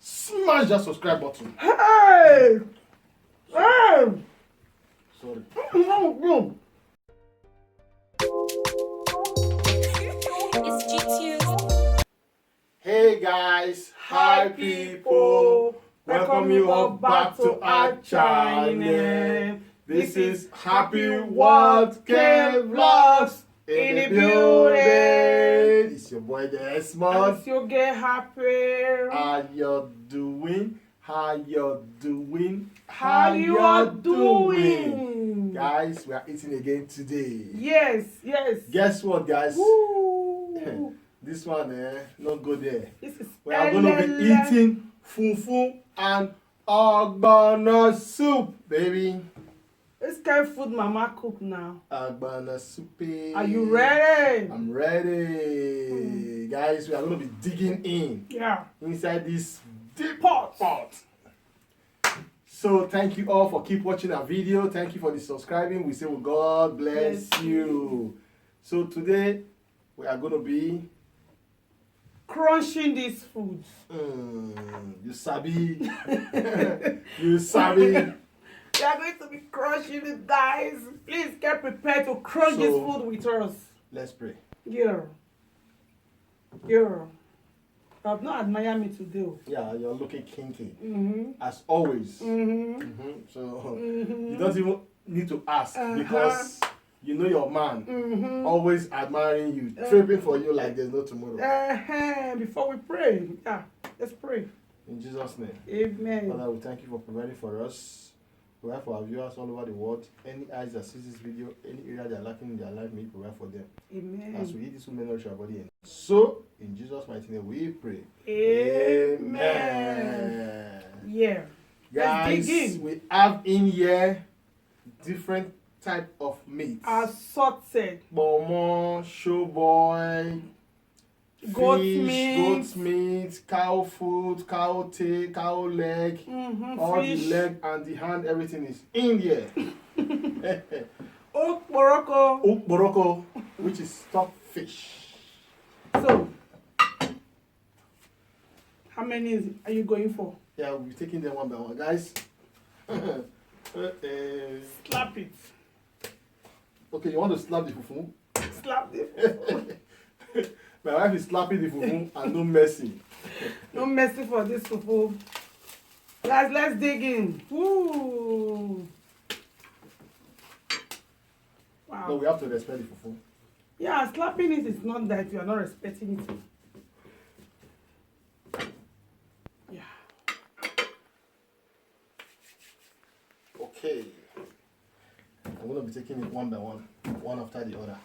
smash that subscribe button. Hey! Hey! Sorry. It's GTU. Hey guys, hi people. Welcome you all back to our channel. This is Happy World K Vlogs in the building. It's your boy Desmond. As you get happy. How you doing? How you doing? How you are doing? Guys, we are eating again today. Yes, yes. Guess what, guys? Woo. This one, not go there. This is We are going to be eating fufu and Ogbono soup, baby. This kind of food Mama cook now. Ogbono soup. Are you ready? I'm ready. Guys, we are going to be digging in. Yeah. Inside this deep Pot. So thank you all for keep watching our video. Thank you for the subscribing. We say, well, God bless you. So today we are going to be Crunching this food. you sabi. You sabi. We are going to be crunching it, guys. Please get prepared to crunch this food with us. Let's pray. Yeah. You have not admired me today. Yeah, you're looking kinky. Mm-hmm. As always. Mm-hmm. So Mm-hmm. you don't even need to ask because you know your man. Mm-hmm. Always admiring you, tripping for you like there's no tomorrow. Before we pray, let's pray. In Jesus' name. Amen. Father, we thank you for providing for us. Provide for our viewers all over the world. Any eyes that see this video, any area they are lacking in their life, may you provide for them. Amen. As we eat this, we may nourish our body. So, in Jesus' mighty name, we pray. Amen. Yeah. Let's dig Guys, in. we have in here different type of meat. Assorted. Bomo, showboy, Goat fish, meat. goat meat, cow foot, cow tail, cow leg, all Fish. the leg and the hand, everything is in here. Okporoko. Ogbono, which is stock fish. So, how many are you going for? Yeah, we'll be taking them one by one, guys. Slap it. Okay, you want to slap the fufu? Slap it. My wife is slapping the fufu and no mercy. No mercy for this fufu. Guys, let's dig in. Woo. Wow. No, we have to respect the fufu. Yeah, slapping it is not that you are not respecting it. Yeah. Okay. I'm going to be taking it one by one after the other.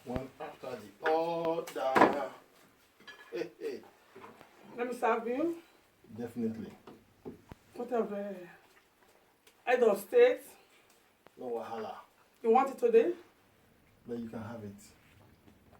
One after the other. Hey. Let me serve you. Definitely. What of head of state? No wahala. You want it today? But you can have it.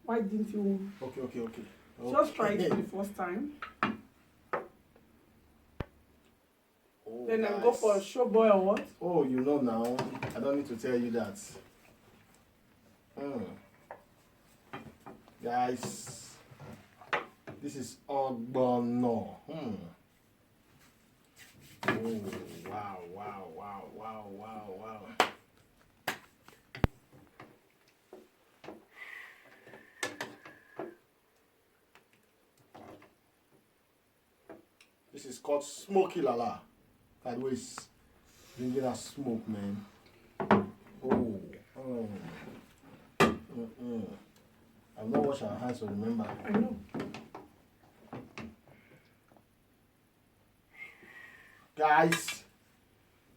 Why didn't you? Okay. Just try it for the first time. Oh, Then I guys. go for a show boy or what? Oh, you know now. I don't need to tell you that. Guys, this is Ogbono. Oh, wow. This is called smoky lala. That way it's bringing that smoke, man. I've not washed our hands, so remember. I know. Guys,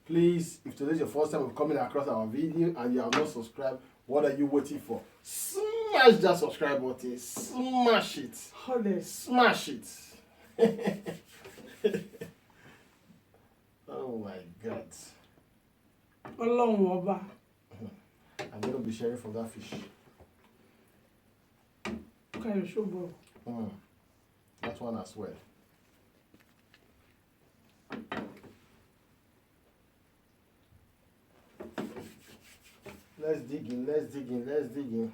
please, if today's your first time of coming across our video and you have not subscribed, what are you waiting for? Smash that subscribe button. Smash it. Hold it. Smash it. Oh my God. Ọlọ́run ọba. I'm going to be sharing from that fish. Look at your show boy. That one as well. Let's dig in, let's dig in, let's dig in.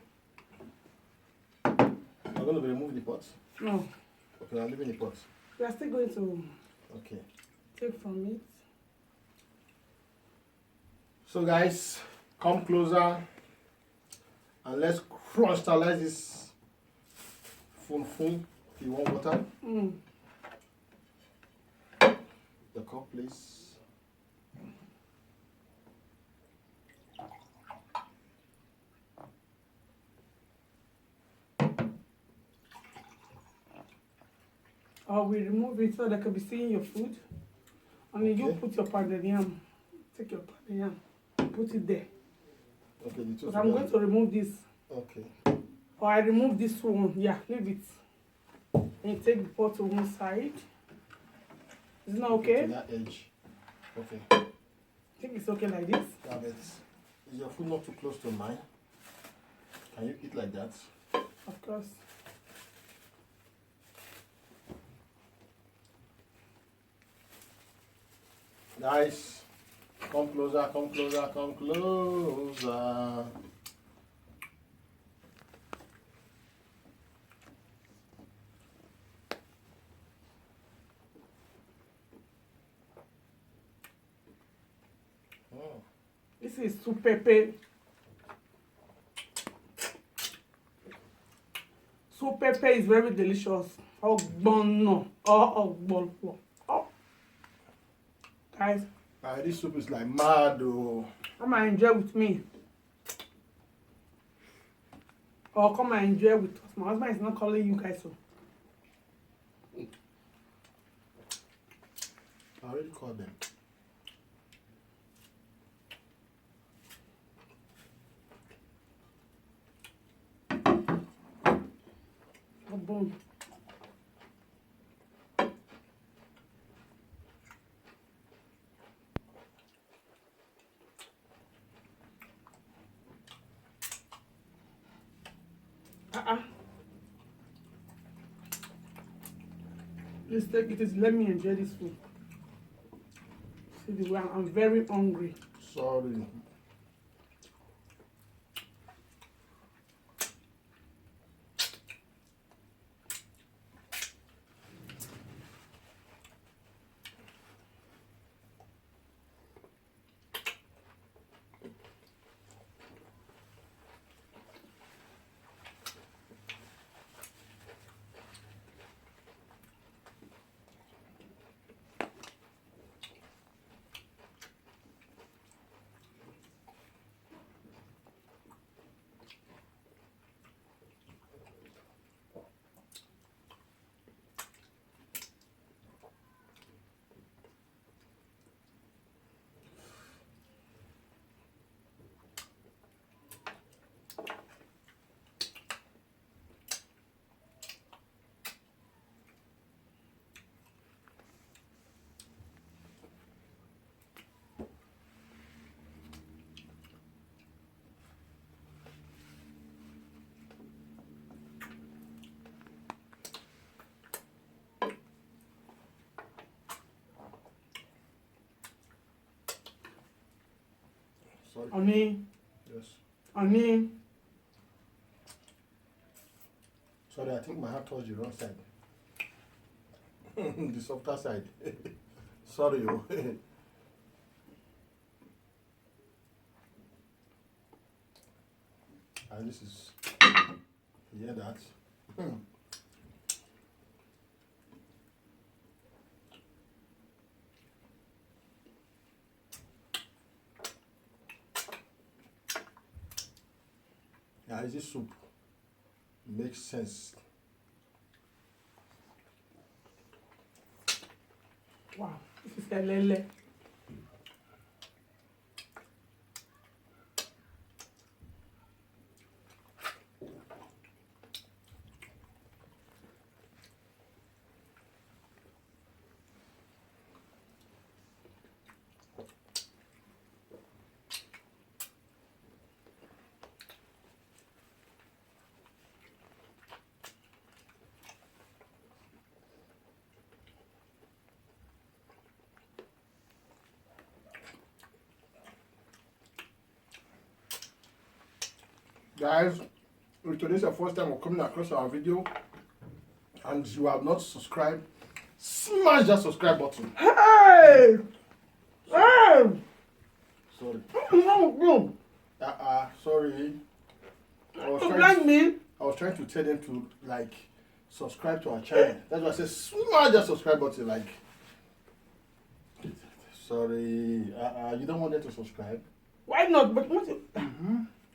I'm going to remove the pot. No, Okay, I'm leaving the pot. we are still going to Okay. take from it. So guys, come closer and let's crystallize this fufu. If you want water, the cup please. Or we remove it so they can be seeing your food. And then you Okay. put your pounded yam. Take your pounded yam. Put it there. Okay, the two But I'm going to remove this. Okay. Or I remove this one. Yeah, leave it. And you take the pot to one side. Is it not okay? To that edge. Okay. I think it's okay like this. Yeah, but is your food not too close to mine? Can you eat like that? Of course. Guys, come closer, come closer, come closer. This is soup pepper. Soup pepper is very delicious. Ogbono or ogbono. Oh. Guys, This soup is like mad oh. come and enjoy with me. Or come and enjoy with us. My husband is not calling you guys. So. I already called them. Ogbono. Please take it. Let me enjoy this food. See the way I'm very hungry. Sorry. Sorry. Honey, Yes. honey. Sorry, I think my hand touched the wrong side. The softer side. Sorry. Oh. And this is, you hear that? Yeah, this soup makes sense. Wow, this is a lele. Guys, if today's your first time of coming across our video and you have not subscribed, smash that subscribe button. Hey! Hey! Sorry. No. Sorry. I was, To trying blame to, me. I was trying to tell them to like subscribe to our channel. That's why I said smash that subscribe button. Like, sorry. You don't want them to subscribe. Why not? But what?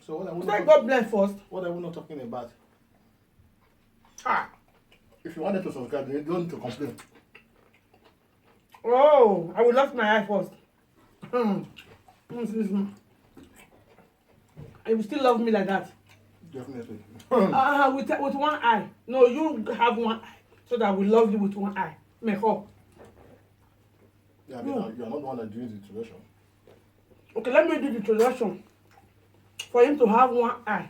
So what are we Say not God bless first. what are we not talking about? Ah. If you want them to subscribe, you don't need to complain. Oh, I will lost my eye first. You will still love me like that. Definitely. With one eye. No, you have one eye. So that we love you with one eye. Make up. Yeah, you are not the one that doing the introduction. Okay, let me do the introduction. For him to have one eye.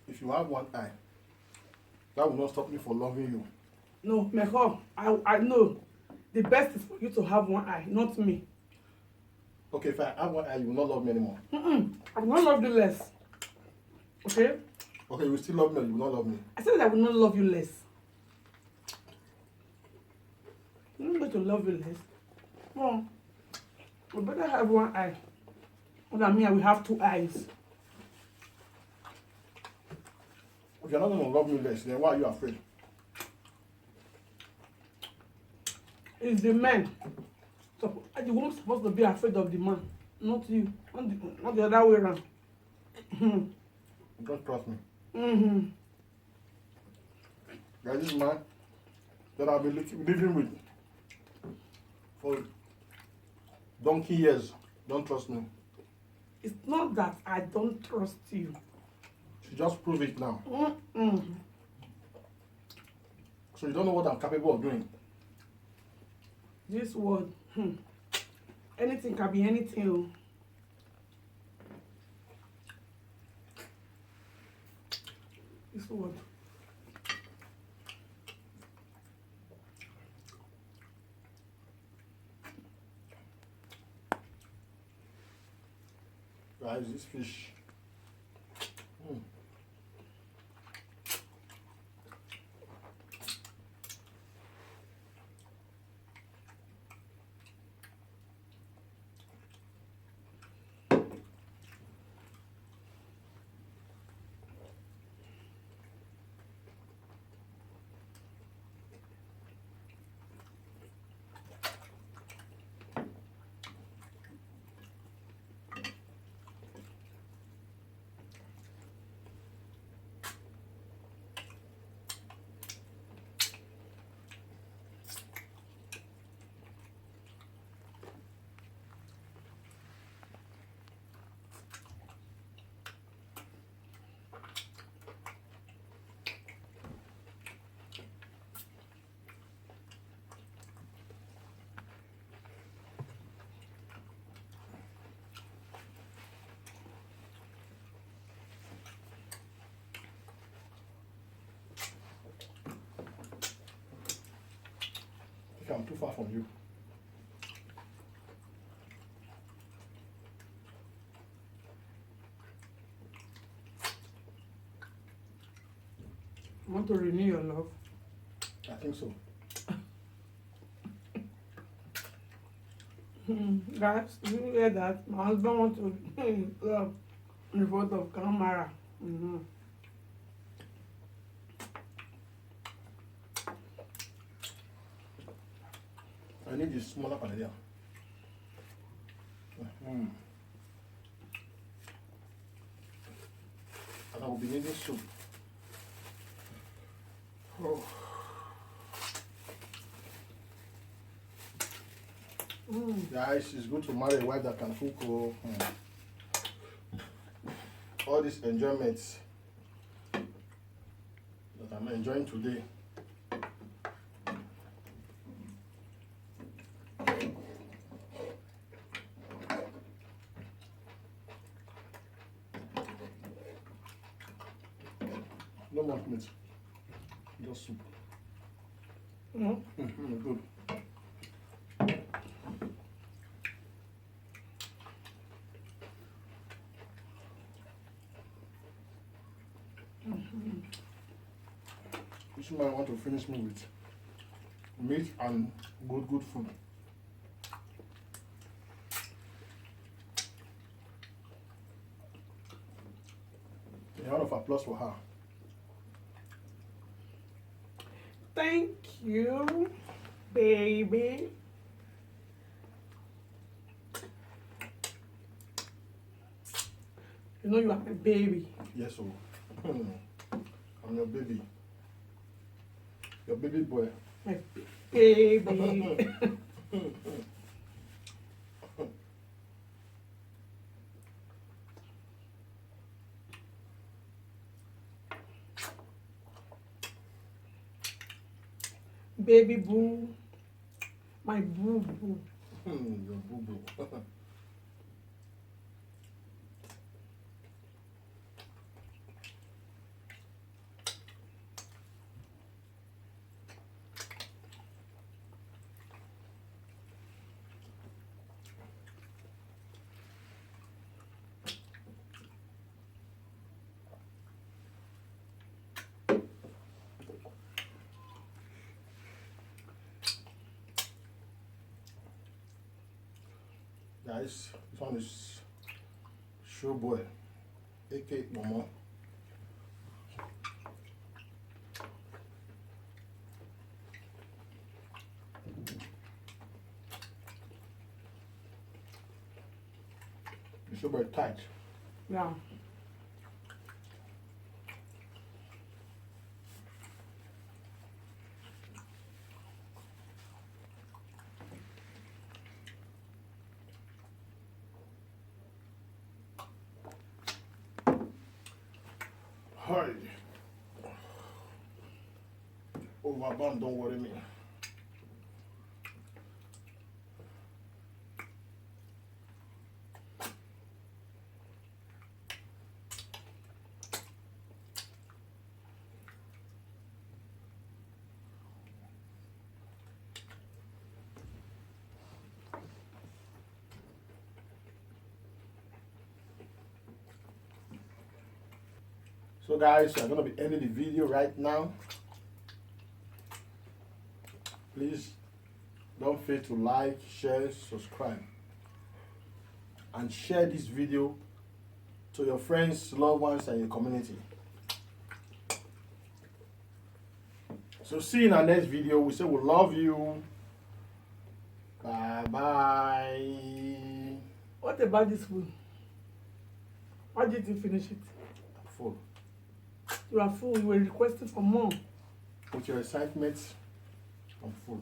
If you have one eye, that will not stop me from loving you. No, make up. I know. The best is for you to have one eye, not me. Okay, if I have one eye, you will not love me anymore. I will not love you less. Okay? Okay, you will still love me or you will not love me. I said I will not love you less. I'm not going to love you less. No. We better have one eye. What I mean, I will have two eyes. If you're not going to love me less, then why are you afraid? It's the man. So, the woman supposed to be afraid of the man, not you. Not the other way around. You don't trust me. Guys, this man that I've been living with for donkey years don't trust me. It's not that I don't trust you. She just prove it now. So you don't know what I'm capable of doing. This word, anything can be anything. Oh. This word. Guys, this fish. I think I'm too far from you. I want to renew your love. I think so. Guys, you hear that? My husband wants to love in front of camera. I need this smaller panadilla. And I will be needing soup. Oh. Guys, it's good to marry a wife that can cook. All these enjoyments that I'm enjoying today. No more meat, just soup. Good. man want to finish me with meat and good food. A round of applause for her. Thank you, baby. You know you are my baby. Yes, oh. I'm your baby. Your baby boy. My baby. Baby boo. My boo boo. Your boo boo. Guys, this one is Showboy, aka Momo. The Showboy tight. Yeah. Hi. Overbound, don't worry me. So guys, I'm gonna be ending the video right now. Please don't fail to like, share, subscribe, and share this video to your friends, loved ones, and your community. So see you in our next video. We say we love you. Bye bye. What about this food? Why did you finish it? I'm full. You are full. You were requesting for more. With your excitement, I'm full.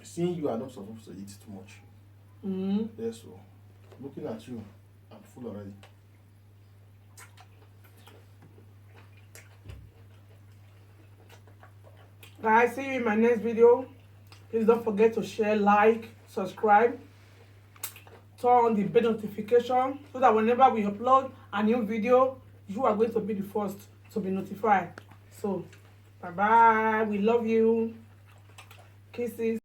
Seeing you are not supposed to eat too much. Yes, so looking at you, I'm full already. Guys, see you in my next video. Please don't forget to share, like, subscribe, turn on the bell notification so that whenever we upload a new video, you are going to be the first to be notified. So, bye bye. We love you. Kisses.